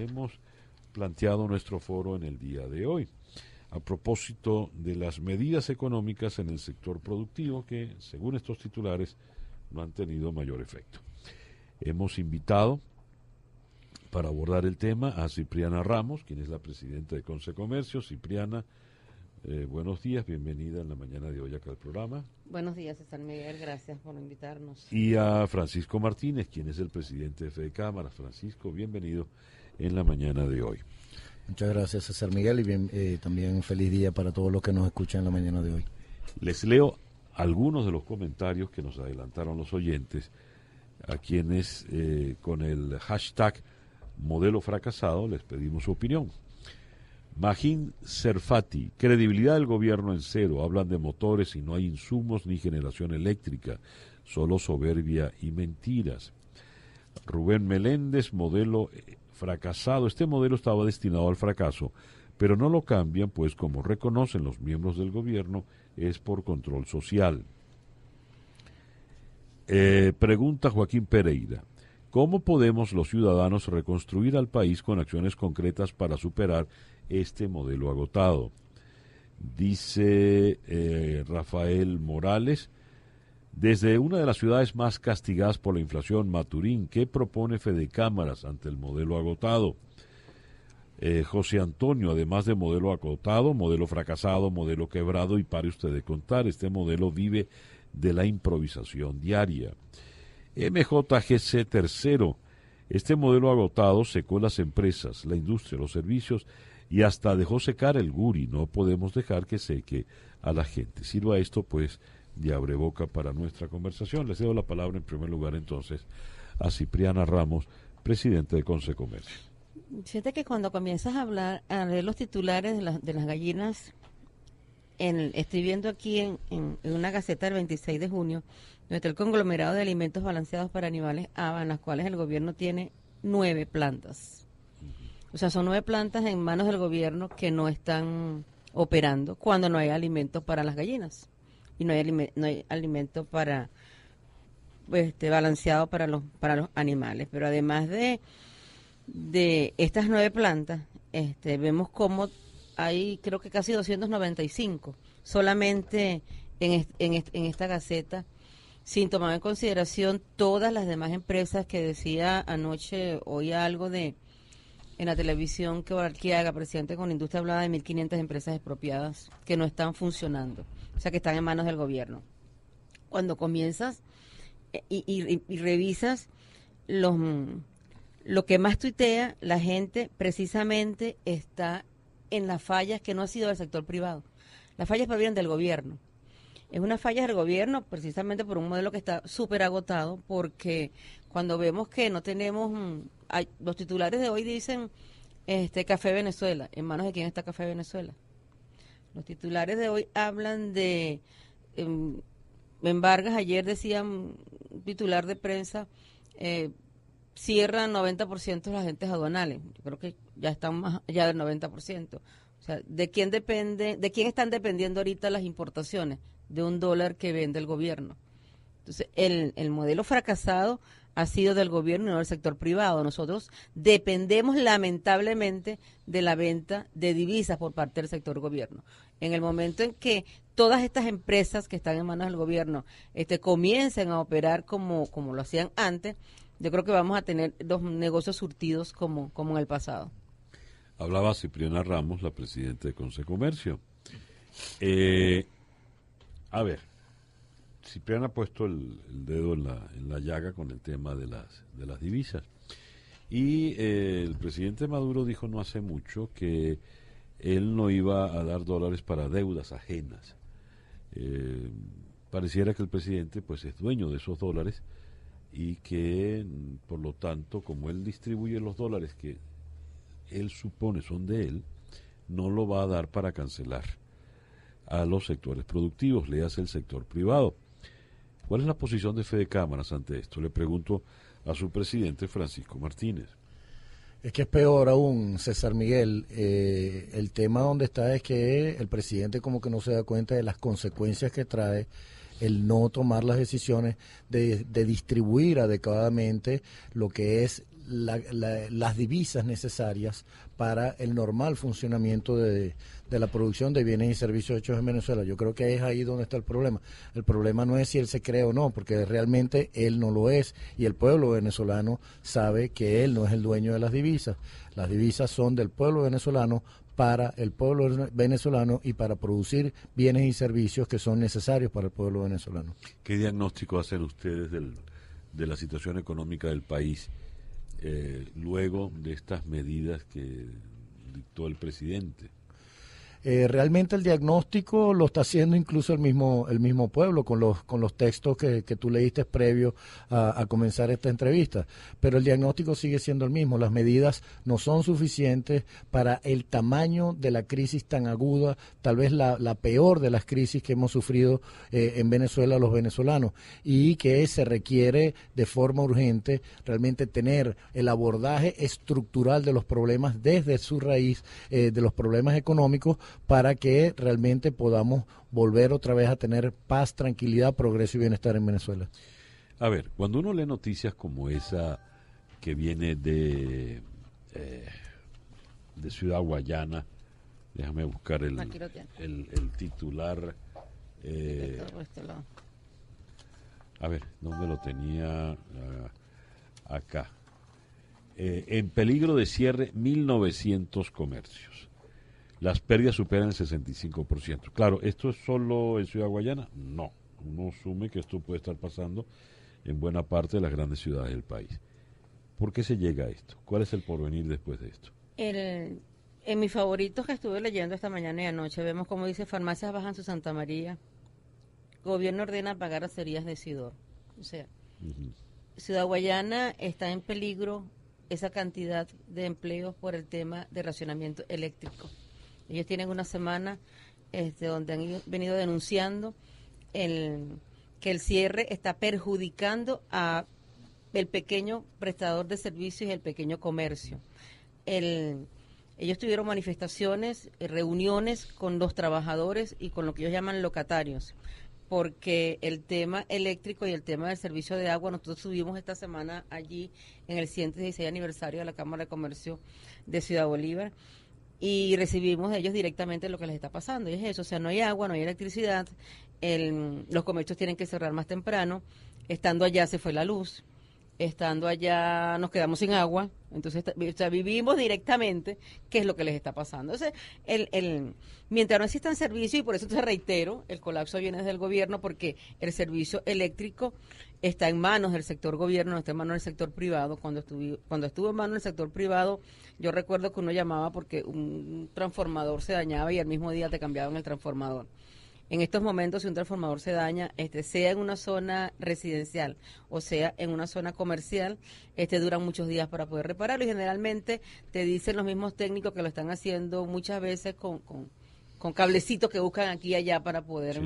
hemos planteado nuestro foro en el día de hoy, a propósito de las medidas económicas en el sector productivo que, según estos titulares, no han tenido mayor efecto. Hemos invitado para abordar el tema a Cipriana Ramos, quien es la presidenta de Concecomercio. Cipriana, buenos días, bienvenida en la mañana de hoy acá al programa. Buenos días, César Miguel, gracias por invitarnos. Y a Francisco Martínez, quien es el presidente de Fede Cámaras. Francisco, bienvenido en la mañana de hoy. Muchas gracias, César Miguel, y también feliz día para todos los que nos escuchan en la mañana de hoy. Les leo algunos de los comentarios que nos adelantaron los oyentes, a quienes con el hashtag modelo fracasado les pedimos su opinión. Magín Serfati, credibilidad del gobierno en cero, hablan de motores y no hay insumos ni generación eléctrica, solo soberbia y mentiras. Rubén Meléndez, modelo fracasado, este modelo estaba destinado al fracaso, pero no lo cambian, pues como reconocen los miembros del gobierno, es por control social. Pregunta Joaquín Pereira, ¿cómo podemos los ciudadanos reconstruir al país con acciones concretas para superar este modelo agotado? Dice Rafael Morales, desde una de las ciudades más castigadas por la inflación, Maturín, ¿qué propone Fede Cámaras ante el modelo agotado? José Antonio, además de modelo agotado, modelo fracasado, modelo quebrado, y pare usted de contar, este modelo vive de la improvisación diaria. MJGC tercero, este modelo agotado secó las empresas, la industria, los servicios y hasta dejó secar el guri. No podemos dejar que seque a la gente. Sirva esto pues de abreboca para nuestra conversación. Les cedo la palabra en primer lugar entonces a Cipriana Ramos, presidente de Concecomercio. Fíjate que cuando comienzas a leer los titulares de las gallinas, estoy viendo aquí en una gaceta del 26 de junio, donde está el conglomerado de alimentos balanceados para animales ABA, en las cuales el gobierno tiene 9 plantas. O sea, son 9 plantas en manos del gobierno que no están operando cuando no hay alimentos para las gallinas. Y no hay alimento para balanceado para los animales. Pero además de estas 9 plantas, vemos cómo hay creo que casi 295 solamente en esta gaceta, sin tomar en consideración todas las demás empresas que decía anoche, oía algo en la televisión que Barquiaga, presidente con la industria, hablaba de 1.500 empresas expropiadas que no están funcionando, o sea que están en manos del gobierno. Cuando comienzas y revisas lo que más tuitea la gente, precisamente está en las fallas que no ha sido del sector privado. Las fallas provienen del gobierno. Es una falla del gobierno precisamente por un modelo que está súper agotado, porque cuando vemos que no tenemos, los titulares de hoy dicen Café Venezuela. ¿En manos de quién está Café Venezuela? Los titulares de hoy hablan de, en Vargas ayer decían, un titular de prensa, cierran 90% de los agentes aduanales. Yo creo que ya están más allá del 90%. O sea, ¿de quién están dependiendo ahorita las importaciones? De $1 que vende el gobierno. Entonces, el modelo fracasado ha sido del gobierno y no del sector privado. Nosotros dependemos lamentablemente de la venta de divisas por parte del sector gobierno. En el momento en que todas estas empresas que están en manos del gobierno comiencen a operar como lo hacían antes, yo creo que vamos a tener los negocios surtidos como en el pasado. Hablaba Cipriana Ramos, la presidenta de Concecomercio. A ver, Cipriana ha puesto el dedo en la llaga con el tema de las divisas. Y el presidente Maduro dijo no hace mucho que él no iba a dar dólares para deudas ajenas. Pareciera que el presidente pues es dueño de esos dólares y que, por lo tanto, como él distribuye los dólares que él supone son de él, no lo va a dar para cancelar a los sectores productivos, le hace el sector privado. ¿Cuál es la posición de Fede Cámaras ante esto? Le pregunto a su presidente Francisco Martínez. Es que es peor aún, César Miguel. El tema donde está es que el presidente como que no se da cuenta de las consecuencias que trae el no tomar las decisiones de distribuir adecuadamente lo que es las divisas necesarias para el normal funcionamiento de la producción de bienes y servicios hechos en Venezuela. Yo creo que es ahí donde está el problema. El problema no es si él se cree o no, porque realmente él no lo es, y el pueblo venezolano sabe que él no es el dueño de las divisas. Las divisas son del pueblo venezolano para el pueblo venezolano y para producir bienes y servicios que son necesarios para el pueblo venezolano. ¿Qué diagnóstico hacen ustedes de la situación económica del país luego de estas medidas que dictó el presidente? Realmente el diagnóstico lo está haciendo incluso el mismo pueblo con los textos que tú leíste previo a comenzar esta entrevista, pero el diagnóstico sigue siendo el mismo. Las medidas no son suficientes para el tamaño de la crisis tan aguda, tal vez la peor de las crisis que hemos sufrido en Venezuela los venezolanos, y que se requiere de forma urgente realmente tener el abordaje estructural de los problemas desde su raíz, de los problemas económicos, para que realmente podamos volver otra vez a tener paz, tranquilidad, progreso y bienestar en Venezuela. A ver, cuando uno lee noticias como esa que viene de Ciudad Guayana, déjame buscar el titular. A ver, ¿dónde lo tenía? Acá. En peligro de cierre 1.900 comercios. Las pérdidas superan el 65%. Claro, ¿esto es solo en Ciudad Guayana? No. Uno asume que esto puede estar pasando en buena parte de las grandes ciudades del país. ¿Por qué se llega a esto? ¿Cuál es el porvenir después de esto? En mis favoritos que estuve leyendo esta mañana y anoche, vemos como dice: farmacias bajan su Santa María, gobierno ordena pagar acerías de Sidor. O sea, Ciudad Guayana está en peligro esa cantidad de empleos por el tema de racionamiento eléctrico. Ellos tienen una semana donde han venido denunciando que el cierre está perjudicando a el pequeño prestador de servicios y el pequeño comercio. Ellos tuvieron manifestaciones, reuniones con los trabajadores y con lo que ellos llaman locatarios, porque el tema eléctrico y el tema del servicio de agua, nosotros subimos esta semana allí en el 116 aniversario de la Cámara de Comercio de Ciudad Bolívar, y recibimos de ellos directamente lo que les está pasando, y es eso: o sea, no hay agua, no hay electricidad, los comercios tienen que cerrar más temprano, estando allá se fue la luz, estando allá nos quedamos sin agua, entonces o sea, vivimos directamente qué es lo que les está pasando. Entonces, mientras no existan servicios, y por eso te reitero, el colapso viene desde el gobierno, porque el servicio eléctrico está en manos del sector gobierno, no está en manos del sector privado. Cuando estuvo en manos del sector privado, yo recuerdo que uno llamaba porque un transformador se dañaba y al mismo día te cambiaban el transformador. En estos momentos, si un transformador se daña, sea en una zona residencial o sea en una zona comercial, duran muchos días para poder repararlo, y generalmente te dicen los mismos técnicos que lo están haciendo muchas veces con cablecitos que buscan aquí y allá para poder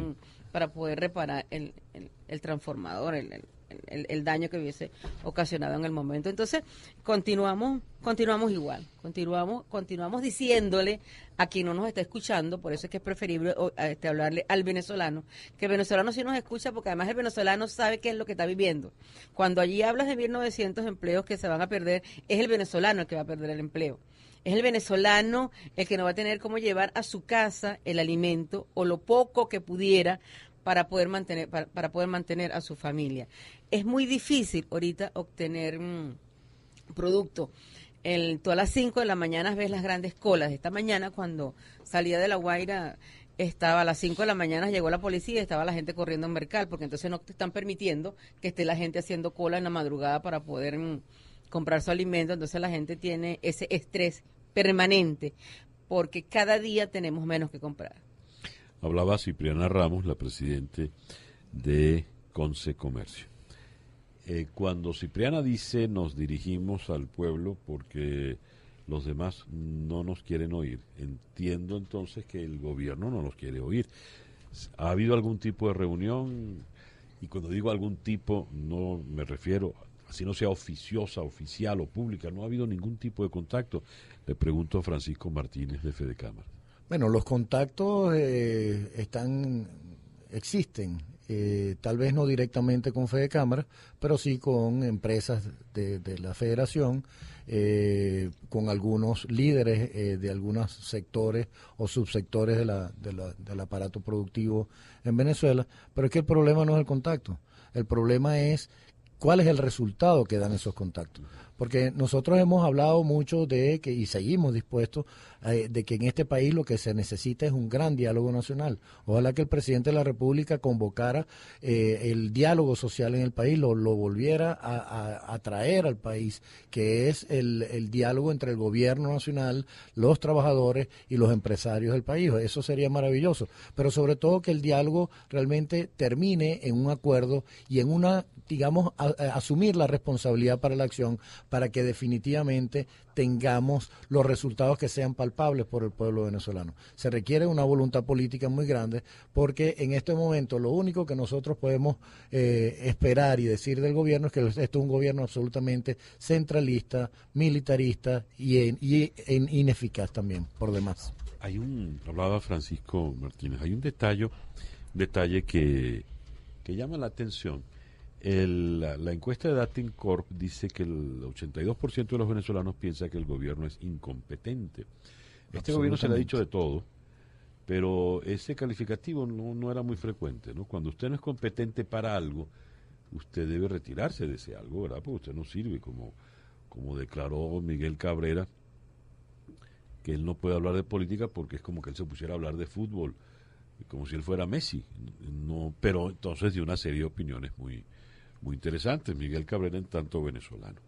reparar el transformador, el daño que hubiese ocasionado en el momento. Entonces, continuamos igual, continuamos diciéndole a quien no nos está escuchando, por eso es que es preferible hablarle al venezolano, que el venezolano sí nos escucha, porque además el venezolano sabe qué es lo que está viviendo. Cuando allí hablas de 1.900 empleos que se van a perder, es el venezolano el que va a perder el empleo. Es el venezolano el que no va a tener cómo llevar a su casa el alimento o lo poco que pudiera para poder mantener a su familia. Es muy difícil ahorita obtener producto. Tú a las 5 de la mañana ves las grandes colas. Esta mañana, cuando salía de La Guaira, estaba a las 5 de la mañana, llegó la policía y estaba la gente corriendo en Mercal, porque entonces no te están permitiendo que esté la gente haciendo cola en la madrugada para poder comprar su alimento. Entonces la gente tiene ese estrés permanente, porque cada día tenemos menos que comprar. Hablaba Cipriana Ramos, la presidente de Conce Comercio. Cuando Cipriana dice nos dirigimos al pueblo porque los demás no nos quieren oír, entiendo entonces que el gobierno no nos quiere oír. ¿Ha habido algún tipo de reunión? Y cuando digo algún tipo, no me refiero, así no sea oficiosa, oficial o pública, no ha habido ningún tipo de contacto. Le pregunto a Francisco Martínez de Fedecámara. Bueno, los contactos existen. tal vez no directamente con Fedecámaras, pero sí con empresas de la federación, con algunos líderes de algunos sectores o subsectores del aparato productivo en Venezuela, pero es que el problema no es el contacto, el problema es cuál es el resultado que dan esos contactos. Porque nosotros hemos hablado mucho de que, y seguimos dispuestos, de que en este país lo que se necesita es un gran diálogo nacional. Ojalá que el presidente de la República convocara el diálogo social en el país, lo volviera a traer al país, que es el diálogo entre el gobierno nacional, los trabajadores y los empresarios del país. Eso sería maravilloso. Pero sobre todo que el diálogo realmente termine en un acuerdo y en una, digamos, asumir la responsabilidad para la acción, para que definitivamente tengamos los resultados que sean palpables por el pueblo venezolano. Se requiere una voluntad política muy grande, porque en este momento lo único que nosotros podemos esperar y decir del gobierno es que esto es un gobierno absolutamente centralista, militarista y ineficaz también, por demás. Hablaba Francisco Martínez, hay un detalle que llama la atención. La encuesta de Datincorp dice que el 82% de los venezolanos piensa que el gobierno es incompetente. Este gobierno se le ha dicho de todo, pero ese calificativo no era muy frecuente, ¿no? Cuando usted no es competente para algo, usted debe retirarse de ese algo, ¿verdad? Porque usted no sirve, como declaró Miguel Cabrera, que él no puede hablar de política porque es como que él se pusiera a hablar de fútbol, como si él fuera Messi. No, pero entonces dio una serie de opiniones muy interesantes, Miguel Cabrera, en tanto venezolano.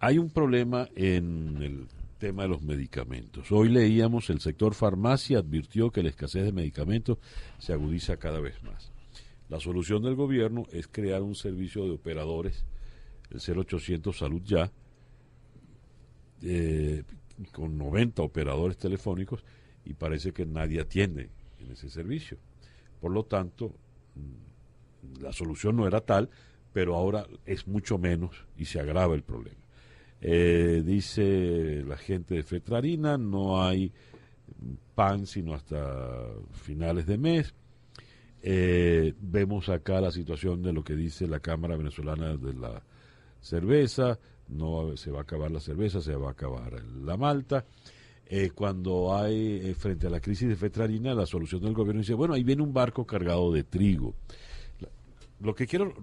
Hay un problema en el tema de los medicamentos. Hoy leíamos, el sector farmacia advirtió que la escasez de medicamentos se agudiza cada vez más. La solución del gobierno es crear un servicio de operadores, el 0800 Salud Ya, con 90 operadores telefónicos, y parece que nadie atiende en ese servicio. Por lo tanto, la solución no era tal, pero ahora es mucho menos y se agrava el problema. Dice la gente de Fetrarina, no hay pan sino hasta finales de mes. Vemos acá la situación de lo que dice la Cámara Venezolana de la Cerveza. No se va a acabar la cerveza, se va a acabar la malta. Cuando hay, frente a la crisis de Fetrarina, la solución del gobierno dice, bueno, ahí viene un barco cargado de trigo. Lo que quiero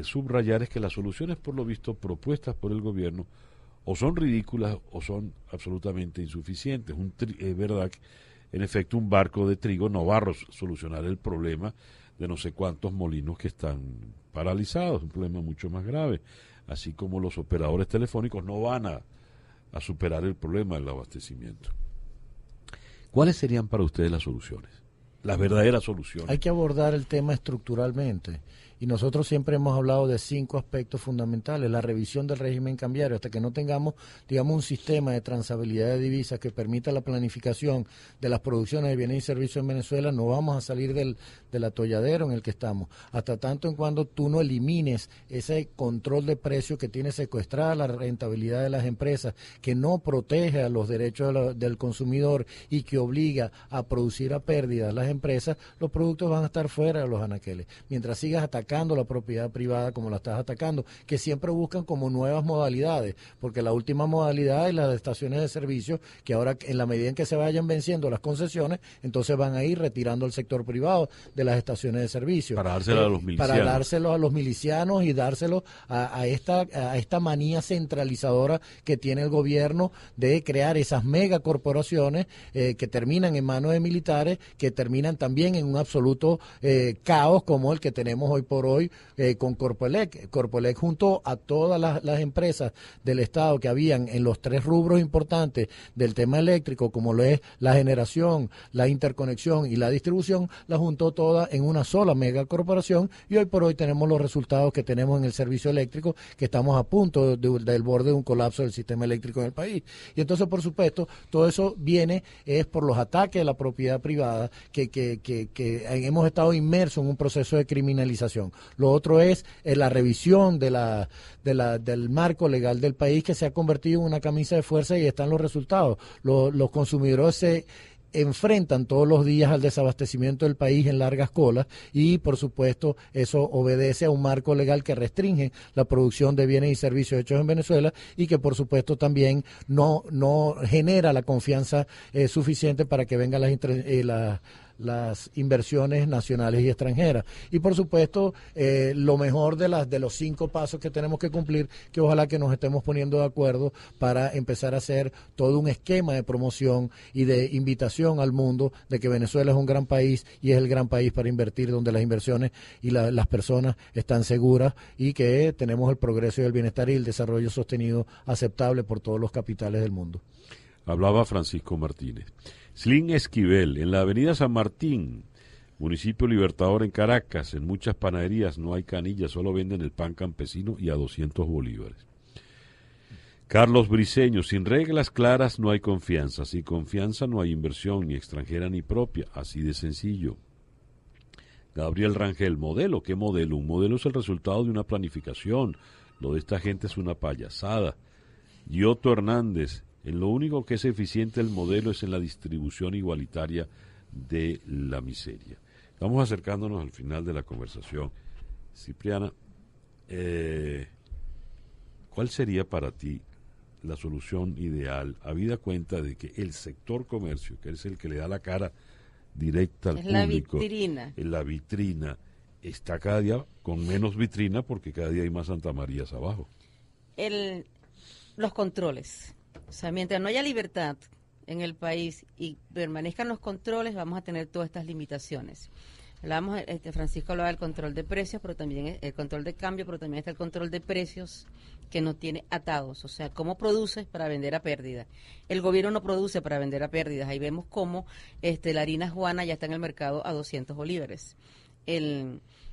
subrayar es que las soluciones, por lo visto, propuestas por el gobierno, o son ridículas o son absolutamente insuficientes. Es verdad que, en efecto, un barco de trigo no va a solucionar el problema de no sé cuántos molinos que están paralizados, un problema mucho más grave, así como los operadores telefónicos no van a superar el problema del abastecimiento. ¿Cuáles serían para ustedes las soluciones? Las verdaderas soluciones. Hay que abordar el tema estructuralmente. Y nosotros siempre hemos hablado de 5 aspectos fundamentales. La revisión del régimen cambiario, hasta que no tengamos, digamos, un sistema de transabilidad de divisas que permita la planificación de las producciones de bienes y servicios en Venezuela, no vamos a salir del atolladero en el que estamos. Hasta tanto en cuando tú no elimines ese control de precios que tiene secuestrada la rentabilidad de las empresas, que no protege a los derechos del consumidor y que obliga a producir a pérdidas las empresas, los productos van a estar fuera de los anaqueles. Mientras sigas atacando la propiedad privada como la estás atacando, que siempre buscan como nuevas modalidades, porque la última modalidad es la de estaciones de servicio, que ahora en la medida en que se vayan venciendo las concesiones, entonces van a ir retirando al sector privado de las estaciones de servicio. Para dárselo a los milicianos. Para dárselo a los milicianos y dárselo a esta manía centralizadora que tiene el gobierno de crear esas megacorporaciones que terminan en manos de militares, que terminan también en un absoluto caos como el que tenemos hoy por hoy con Corpoelec. Corpoelec, junto a todas las empresas del Estado que habían en los 3 rubros importantes del tema eléctrico, como lo es la generación, la interconexión y la distribución, la juntó todas en una sola megacorporación, y hoy por hoy tenemos los resultados que tenemos en el servicio eléctrico, que estamos a punto del borde de un colapso del sistema eléctrico en el país. Y entonces, por supuesto, todo eso viene es por los ataques a la propiedad privada, que hemos estado inmersos en un proceso de criminalización. Lo otro es la revisión del marco legal del país, que se ha convertido en una camisa de fuerza, y están los resultados. Los consumidores se enfrentan todos los días al desabastecimiento del país en largas colas y por supuesto eso obedece a un marco legal que restringe la producción de bienes y servicios hechos en Venezuela y que por supuesto también no genera la confianza suficiente para que vengan las inversiones nacionales y extranjeras. Y por supuesto, lo mejor de los 5 pasos que tenemos que cumplir, que ojalá que nos estemos poniendo de acuerdo para empezar a hacer todo un esquema de promoción y de invitación al mundo de que Venezuela es un gran país y es el gran país para invertir, donde las inversiones y las personas están seguras y que tenemos el progreso y el bienestar y el desarrollo sostenido aceptable por todos los capitales del mundo. Hablaba Francisco Martínez. Slim Esquivel, en la avenida San Martín, municipio Libertador en Caracas, en muchas panaderías no hay canilla, solo venden el pan campesino y a 200 bolívares. Carlos Briceño, sin reglas claras no hay confianza, sin confianza no hay inversión, ni extranjera ni propia, así de sencillo. Gabriel Rangel, modelo, ¿qué modelo? Un modelo es el resultado de una planificación, lo de esta gente es una payasada. Giotto Hernández, en lo único que es eficiente el modelo es en la distribución igualitaria de la miseria. Vamos acercándonos al final de la conversación. Cipriana, ¿cuál sería para ti la solución ideal, habida cuenta de que el sector comercio, que es el que le da la cara directa al público, la vitrina, está cada día con menos vitrina porque cada día hay más Santa Marías abajo? Los controles. O sea, mientras no haya libertad en el país y permanezcan los controles, vamos a tener todas estas limitaciones. Francisco hablaba del control de precios, pero también el control de cambio, pero también está el control de precios que nos tiene atados. O sea, ¿cómo produces para vender a pérdida? El gobierno no produce para vender a pérdidas. Ahí vemos cómo la harina Juana ya está en el mercado a 200 bolívares.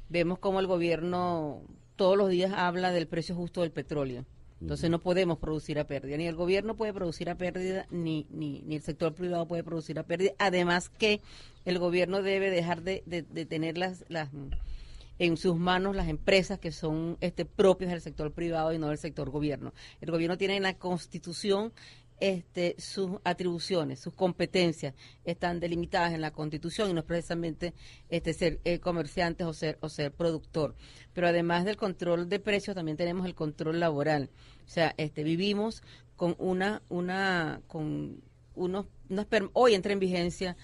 Vemos cómo el gobierno todos los días habla del precio justo del petróleo. Entonces no podemos producir a pérdida, ni el gobierno puede producir a pérdida, ni el sector privado puede producir a pérdida. Además que el gobierno debe dejar de tener en sus manos las empresas que son propias del sector privado y no del sector gobierno. El gobierno tiene en la Constitución sus atribuciones, sus competencias están delimitadas en la Constitución y no es precisamente ser comerciantes o ser productor. Pero además del control de precios también tenemos el control laboral. O sea, vivimos con hoy entra en vigencia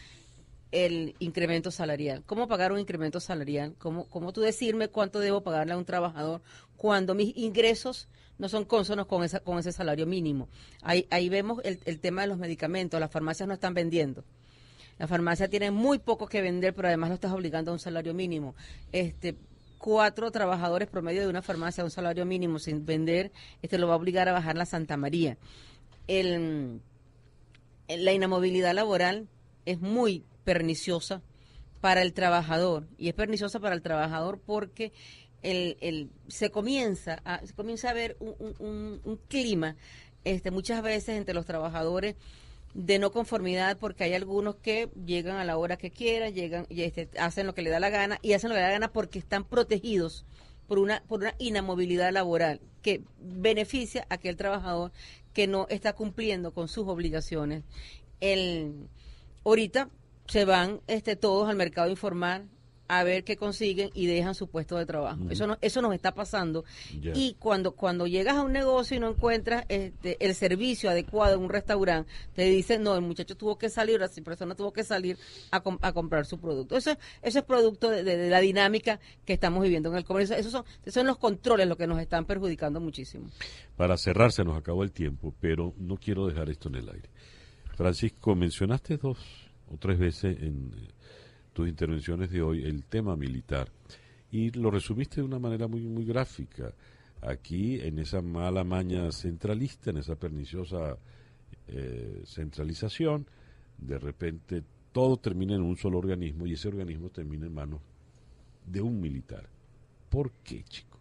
el incremento salarial. ¿Cómo pagar un incremento salarial? ¿Cómo tú decirme cuánto debo pagarle a un trabajador cuando mis ingresos no son cónsonos con ese salario mínimo? Ahí vemos el tema de los medicamentos. Las farmacias no están vendiendo. La farmacia tiene muy poco que vender, pero además lo estás obligando a un salario mínimo. 4 trabajadores promedio de una farmacia a un salario mínimo sin vender, lo va a obligar a bajar la Santa María. La inamovilidad laboral es muy perniciosa para el trabajador, y es perniciosa para el trabajador porque se comienza a ver un clima muchas veces entre los trabajadores de no conformidad, porque hay algunos que llegan a la hora que quieran, llegan y hacen lo que le da la gana, y hacen lo que le da la gana porque están protegidos por una inamovilidad laboral que beneficia a aquel trabajador que no está cumpliendo con sus obligaciones. Ahorita se van todos al mercado informal a ver qué consiguen y dejan su puesto de trabajo. Eso nos está pasando. Yeah. Y cuando llegas a un negocio y no encuentras el servicio adecuado en un restaurante, te dicen, no, el muchacho tuvo que salir, la persona tuvo que salir a comprar su producto. Eso es producto de la dinámica que estamos viviendo en el comercio. Esos son los controles los que nos están perjudicando muchísimo. Para cerrar, se nos acabó el tiempo, pero no quiero dejar esto en el aire. Francisco, mencionaste 2 o 3 veces en tus intervenciones de hoy el tema militar y lo resumiste de una manera muy, muy gráfica. Aquí, en esa mala maña centralista, en esa perniciosa centralización, de repente todo termina en un solo organismo y ese organismo termina en manos de un militar. ¿Por qué, chico?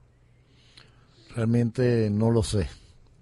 Realmente no lo sé.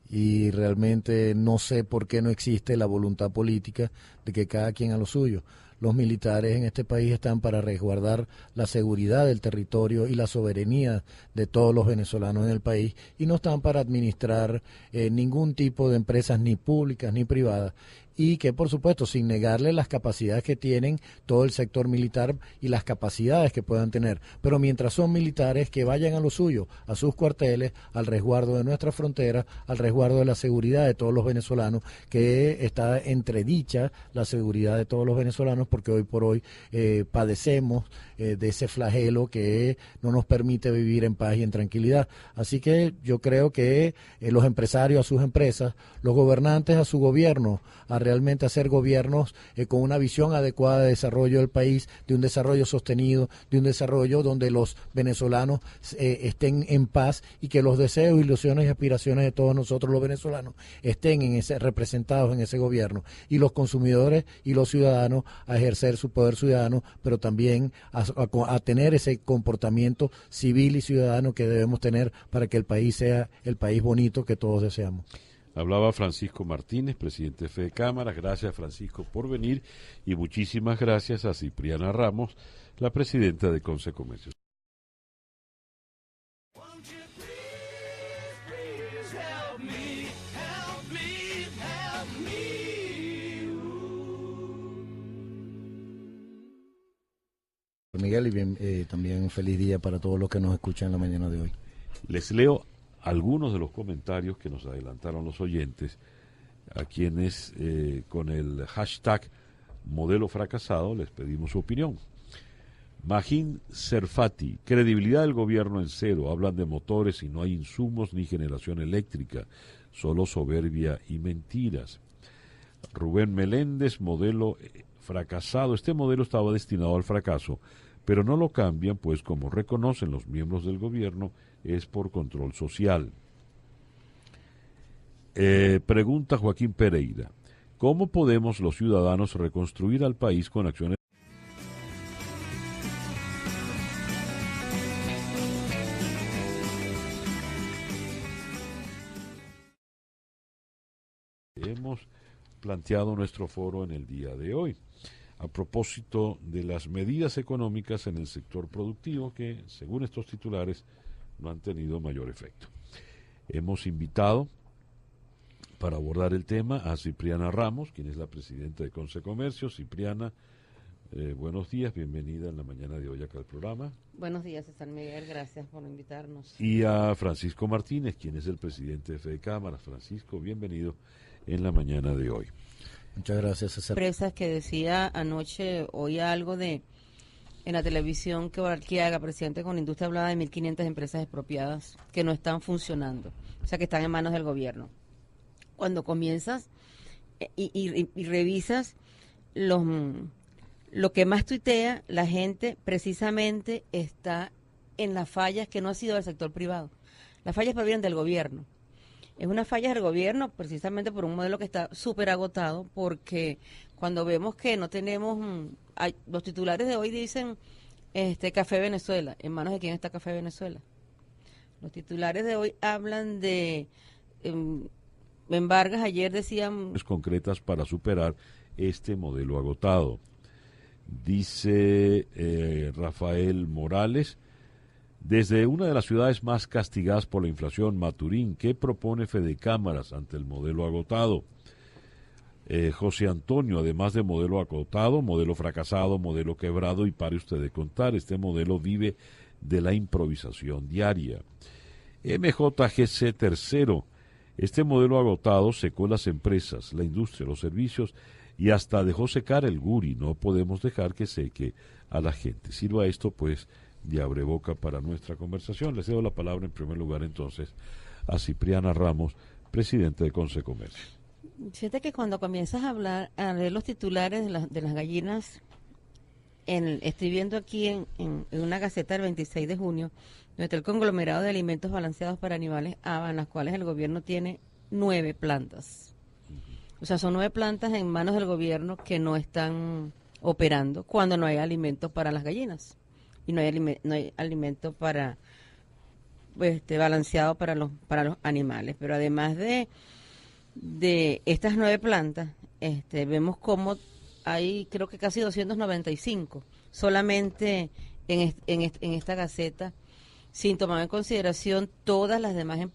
Y realmente no sé por qué no existe la voluntad política de que cada quien a lo suyo. Los militares en este país están para resguardar la seguridad del territorio y la soberanía de todos los venezolanos en el país y no están para administrar ningún tipo de empresas ni públicas ni privadas. y que por supuesto sin negarle las capacidades que tienen todo el sector militar y las capacidades que puedan tener, pero mientras son militares que vayan a lo suyo, a sus cuarteles, al resguardo de nuestra frontera, al resguardo de la seguridad de todos los venezolanos, que está entredicha la seguridad de todos los venezolanos porque hoy por hoy padecemos de ese flagelo que no nos permite vivir en paz y en tranquilidad. Así que yo creo que los empresarios a sus empresas, los gobernantes a su gobierno, a realmente hacer gobiernos con una visión adecuada de desarrollo del país, de un desarrollo sostenido, de un desarrollo donde los venezolanos estén en paz y que los deseos, ilusiones y aspiraciones de todos nosotros los venezolanos estén representados en ese gobierno, y los consumidores y los ciudadanos a ejercer su poder ciudadano, pero también a tener ese comportamiento civil y ciudadano que debemos tener para que el país sea el país bonito que todos deseamos. Hablaba Francisco Martínez, presidente de FEDECámaras. Gracias, Francisco, por venir, y muchísimas gracias a Cipriana Ramos, la presidenta de Consecomercio. Miguel, y también un feliz día para todos los que nos escuchan en la mañana de hoy. Les leo algunos de los comentarios que nos adelantaron los oyentes, a quienes con el hashtag modelo fracasado les pedimos su opinión. Magín Serfati: credibilidad del gobierno en cero, hablan de motores y no hay insumos ni generación eléctrica, solo soberbia y mentiras. Rubén Meléndez: modelo fracasado, este modelo estaba destinado al fracaso, pero no lo cambian, pues como reconocen los miembros del gobierno, es por control social. Pregunta Joaquín Pereira: ¿cómo podemos los ciudadanos reconstruir al país con acciones? Hemos planteado nuestro foro en el día de hoy, a propósito de las medidas económicas en el sector productivo que, según estos titulares, no han tenido mayor efecto. Hemos invitado para abordar el tema a Cipriana Ramos, quien es la presidenta de Consecomercio. Cipriana, buenos días, bienvenida en la mañana de hoy acá al programa. Buenos días, César Miguel, gracias por invitarnos. Y a Francisco Martínez, quien es el presidente de FEDECámaras. Francisco, bienvenido en la mañana de hoy. Muchas gracias, César. Empresas que decía anoche, oía algo en la televisión, que Barquiaga, presidente con Industria, hablaba de 1.500 empresas expropiadas que no están funcionando, o sea, que están en manos del gobierno. Cuando comienzas y revisas lo que más tuitea, la gente precisamente está en las fallas que no ha sido del sector privado. Las fallas provienen del gobierno. Es una falla del gobierno precisamente por un modelo que está súper agotado, porque cuando vemos que no tenemos, los titulares de hoy dicen Café Venezuela. ¿En manos de quién está Café Venezuela? Los titulares de hoy hablan de en Vargas, ayer decían concretas para superar este modelo agotado. Dice Rafael Morales: desde una de las ciudades más castigadas por la inflación, Maturín, ¿qué propone FEDECámaras ante el modelo agotado? José Antonio: además de modelo agotado, modelo fracasado, modelo quebrado, y pare usted de contar, este modelo vive de la improvisación diaria. MJGC tercero: este modelo agotado secó las empresas, la industria, los servicios y hasta dejó secar el guri. No podemos dejar que seque a la gente. Sirva esto, pues, de abreboca para nuestra conversación. Les cedo la palabra en primer lugar entonces a Cipriana Ramos, presidente de Consecomercio. Fíjate que cuando comienzas a leer los titulares de las gallinas, estoy viendo aquí en una gaceta del 26 de junio, donde está el conglomerado de alimentos balanceados para animales ABA, en las cuales el gobierno tiene 9 plantas. O sea, son 9 plantas en manos del gobierno que no están operando cuando no hay alimentos para las gallinas. Y no hay alimento para balanceado para los animales. Pero además de estas 9 plantas, vemos cómo hay, creo que casi 295 solamente en esta gaceta, sin tomar en consideración todas las demás